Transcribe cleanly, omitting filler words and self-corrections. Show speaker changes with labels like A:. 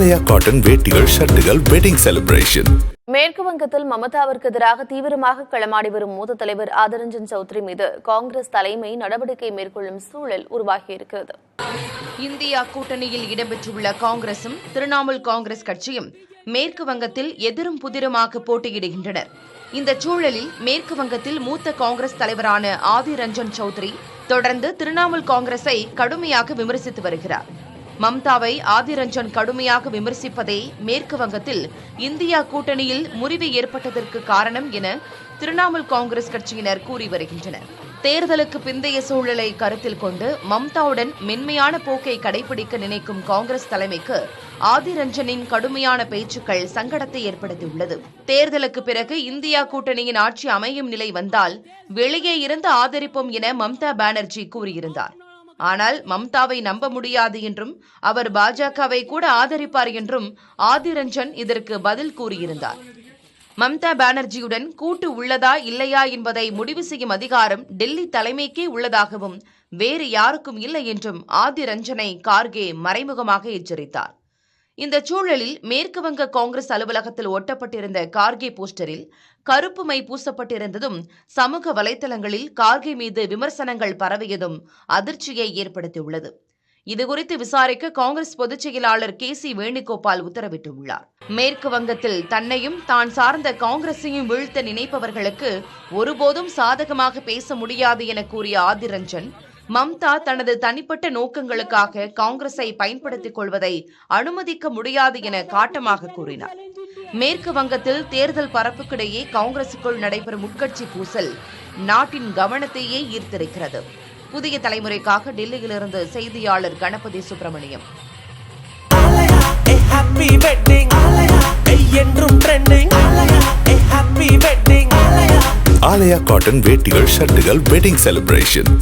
A: ஆலயா cotton வேட்டிகள் ஷர்ட்டுகள் wedding celebration.
B: மேற்கு வங்கத்தில் மமதாவிற்கு எதிராக தீவிரமாக களமாடி வரும் மூத்த தலைவர் ஆதிர் ரஞ்சன் சௌத்ரி மீது காங்கிரஸ் தலைமை நடவடிக்கை மேற்கொள்ளும் சூழல் உருவாகியிருக்கிறது.
C: இந்தியா கூட்டணியில் இடம்பெற்றுள்ள காங்கிரசும் திரிணாமுல் காங்கிரஸ் கட்சியும் மேற்கு வங்கத்தில் எதிரும் புதிருமாக போட்டியிடுகின்றனர். இந்த சூழலில் மேற்கு வங்கத்தில் மூத்த காங்கிரஸ் தலைவரான ஆதிர் ரஞ்சன் சௌத்ரி தொடர்ந்து திரிணாமுல் காங்கிரஸை கடுமையாக விமர்சித்து வருகிறார். மம்தாவை ஆதிர் ரஞ்சன் கடுமையாக விமர்சிப்பதே மேற்கு வங்கத்தில் இந்தியா கூட்டணியில் முறிவு ஏற்பட்டதற்கு காரணம் என திரிணாமுல் காங்கிரஸ் கட்சியினர் கூறி வருகின்றனர். தேர்தலுக்கு பிந்தைய சூழலை கருத்தில் கொண்டு மம்தாவுடன் மென்மையான போக்கை கடைபிடிக்க நினைக்கும் காங்கிரஸ் தலைமைக்கு ஆதிர் ரஞ்சனின் கடுமையான பேச்சுக்கள் சங்கடத்தை ஏற்படுத்தியுள்ளது. தேர்தலுக்கு பிறகு இந்தியா கூட்டணியின் ஆட்சி அமையும் நிலை வந்தால் வெளியே இருந்து ஆதரிப்போம் என மம்தா பானர்ஜி கூறியிருந்தார். ஆனால் மம்தாவை நம்ப முடியாது என்றும் அவர் பாஜகவை கூட ஆதரிப்பார் என்றும் ஆதிர் ரஞ்சன் இதற்கு பதில் கூறியிருந்தார். மம்தா பானர்ஜியுடன் கூட்டு உள்ளதா இல்லையா என்பதை முடிவு செய்யும் அதிகாரம் டெல்லி தலைமைக்கே உள்ளதாகவும் வேறு யாருக்கும் இல்லை என்றும் ஆதிர் ரஞ்சனை கார்கே மறைமுகமாக எச்சரித்தார். இந்த சூழலில் மேற்கு வங்க காங்கிரஸ் அலுவலகத்தில் ஒட்டப்பட்டிருந்த கார்கே போஸ்டரில் கருப்பு மை பூசப்பட்டிருந்ததும் சமூக வலைதளங்களில் கார்கே மீது விமர்சனங்கள் பரவியதும் அதிர்ச்சியை ஏற்படுத்தியுள்ளது. இதுகுறித்து விசாரிக்க காங்கிரஸ் பொதுச் செயலாளர் KC வேணுகோபால் உத்தரவிட்டுள்ளார். மேற்கு வங்கத்தில் தன்னையும் தான் சார்ந்த காங்கிரஸையும் வீழ்த்த நினைப்பவர்களுக்கு ஒருபோதும் சாதகமாக பேச முடியாது என கூறிய ஆதிர் ரஞ்சன், மம்தா தனது தனிப்பட்ட நோக்கங்களுக்காக காங்கிரஸை பயன்படுத்திக் கொள்வதை அனுமதிக்க முடியாது என காட்டமாக கூறினார். மேற்கு வங்கத்தில் தேர்தல் பரப்புக்கிடையே காங்கிரசுக்குள் நடைபெறும் உட்கட்சி பூசல் நாட்டின் கவனத்தையே ஈர்த்திருக்கிறது. புதிய தலைமுறைக்காக டெல்லியிலிருந்து செய்தியாளர் கணபதி சுப்பிரமணியம்.
A: ஆலயா காட்டன் வேட்டிகள் ஷர்ட்டுகள் வெட்டிங் செலிப்ரேஷன்.